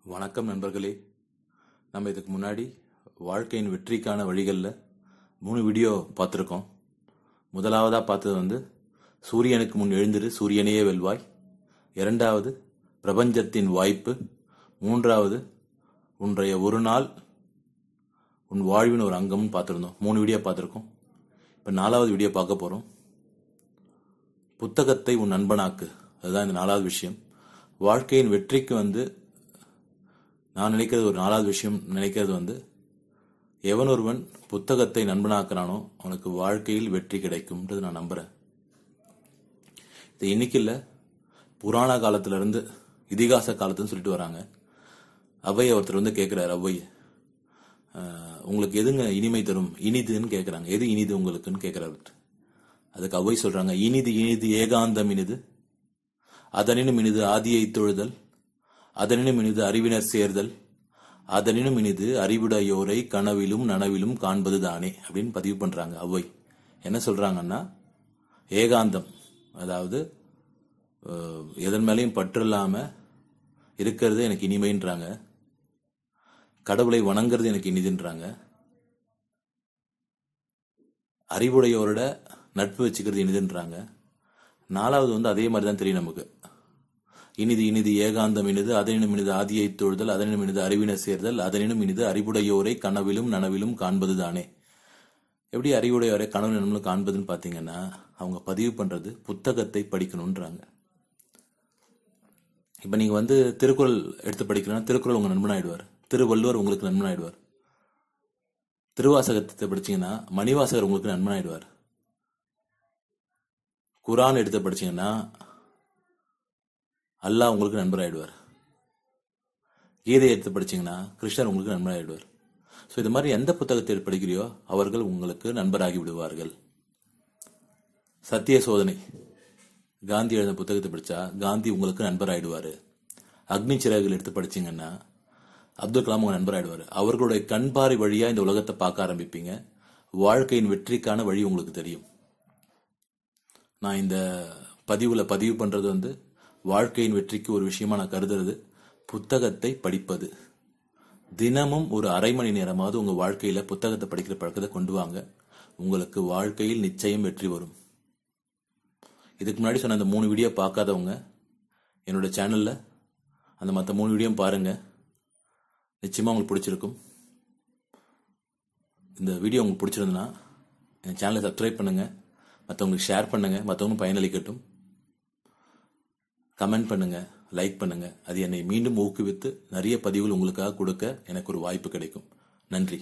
வணக்கம் நண்பர்களே. நம்ம இதுக்கு முன்னாடி வாழ்க்கையின் வெற்றிக்கான வழிகளில் 3 வீடியோ பார்த்துருக்கோம். முதலாவதாக பார்த்தது சூரியனுக்கு முன் எழுந்திரு, சூரியனையே வெல்வாய். இரண்டாவது பிரபஞ்சத்தின் வாய்ப்பு. மூன்றாவது உன்றைய ஒரு நாள் உன் வாழ்வின் ஒரு அங்கம்னு பார்த்துருந்தோம். 3 வீடியோ பார்த்துருக்கோம். இப்போ 4வது வீடியோ பார்க்க போகிறோம். புத்தகத்தை உன் நண்பனாக்கு. அதுதான் இந்த 4வது விஷயம். வாழ்க்கையின் வெற்றிக்கு நான் நினைக்கிறது ஒரு 4வது விஷயம் நினைக்கிறது எவன் ஒருவன் புத்தகத்தை நண்பனாக்குறானோ அவனுக்கு வாழ்க்கையில் வெற்றி கிடைக்கும்ன்றது நான் நம்புறேன். இது இன்னைக்கு இல்லை, புராண காலத்துல இருந்து இதிகாச காலத்துன்னு சொல்லிட்டு வராங்க. அவ்வை ஒருத்தர் கேட்கிறாரு, அவ்வை உங்களுக்கு எதுங்க இனிமை தரும், இனிதுன்னு கேட்கறாங்க. எது இனிது உங்களுக்குன்னு கேட்கிறாரு. அதுக்கு அவ்வை சொல்றாங்க, இனிது இனிது ஏகாந்தம் இனிது, அதனினும் இனிது ஆதியை தொழுதல், அதனினும் இனிது அறிவினர் சேர்தல், அதனினும் இனிது அறிவுடையோரை கனவிலும் நனவிலும் காண்பது தானே அப்படின்னு பதிவு பண்றாங்க அவ்வை. என்ன சொல்றாங்கன்னா, ஏகாந்தம், அதாவது எதன் மேலையும் பற்று இல்லாம இருக்கிறது எனக்கு இனிமைன்றாங்க. கடவுளை வணங்குறது எனக்கு இனிதுன்றாங்க. அறிவுடையோரோட நட்பு வச்சுக்கிறது இனிதுன்றாங்க. 4வது அதே மாதிரி தான் தெரியும் நமக்கு. இனிது இனிது ஏகாந்தம் இனிது, அதனினும் இனிது ஆதியை தொழுதல், அதனினும் இனிது அறிவினர் சேர்தல், அதனினும் இனிது அறிவுடையோரை கனவிலும் நனவிலும் காண்பது தானே. எப்படி அறிவுடையோரை கனவு நனவிலும் காண்பதுன்னு பாத்தீங்கன்னா, அவங்க பதிவு பண்றது புத்தகத்தை படிக்கணும்ன்றாங்க. இப்ப நீங்க திருக்குறள் எடுத்து படிக்கணும்னா திருக்குறள் உங்க நண்பன் ஆயிடுவார். திருவள்ளுவர் உங்களுக்கு நண்பன் ஆயிடுவார். திருவாசகத்தை படிச்சீங்கன்னா மணிவாசகர் உங்களுக்கு நண்பன் ஆயிடுவார். குரான் எடுத்து படிச்சீங்கன்னா அல்லாஹ் உங்களுக்கு நண்பர் ஆயிடுவார். கீதை எடுத்து படிச்சீங்கன்னா கிருஷ்ணர் உங்களுக்கு நண்பர் ஆயிடுவார். ஸோ இது மாதிரி எந்த புத்தகத்தை படிக்கிறியோ அவர்கள் உங்களுக்கு நண்பராகி விடுவார்கள். சத்திய சோதனை, காந்தி எழுதின புத்தகத்தை படிச்சா காந்தி உங்களுக்கு நண்பர் ஆயிடுவாரு. அக்னி சிறகுகள் எடுத்து படிச்சீங்கன்னா அப்துல் கலாம் உங்க நண்பர் ஆயிடுவாரு. அவர்களுடைய கண்பாறை வழியா இந்த உலகத்தை பார்க்க ஆரம்பிப்பீங்க. வாழ்க்கையின் வெற்றிக்கான வழி உங்களுக்கு தெரியும். நான் இந்த பதிவு பண்றது வாழ்க்கையின் வெற்றிக்கு ஒரு விஷயமா நான் கருதுறது புத்தகத்தை படிப்பது. தினமும் ஒரு அரை மணி நேரமாவது உங்க வாழ்க்கையில புத்தகத்தை படிக்கிற பழக்கத்தை கொண்டு வாங்க. உங்களுக்கு வாழ்க்கையில் நிச்சயம் வெற்றி வரும். இதுக்கு முன்னாடி சொன்ன அந்த 3 வீடியோ பார்க்காதவங்க என்னோட சேனல்ல அந்த மற்ற 3 வீடியோ பாருங்க. நிச்சயமா உங்களுக்கு பிடிச்சிருக்கும். இந்த வீடியோ உங்களுக்கு பிடிச்சிருந்ததுன்னா என் சேனலை சப்ஸ்கிரைப் பண்ணுங்க, மற்றவங்களுக்கு ஷேர் பண்ணுங்க, மற்றவங்க பயனளிக்கட்டும். கமெண்ட் பண்ணுங்க, லைக் பண்ணுங்க. அது என்னை மீண்டும் ஊக்குவித்து நிறைய பதிவுகள் உங்களுக்காக கொடுக்க எனக்கு ஒரு வாய்ப்பு கிடைக்கும். நன்றி.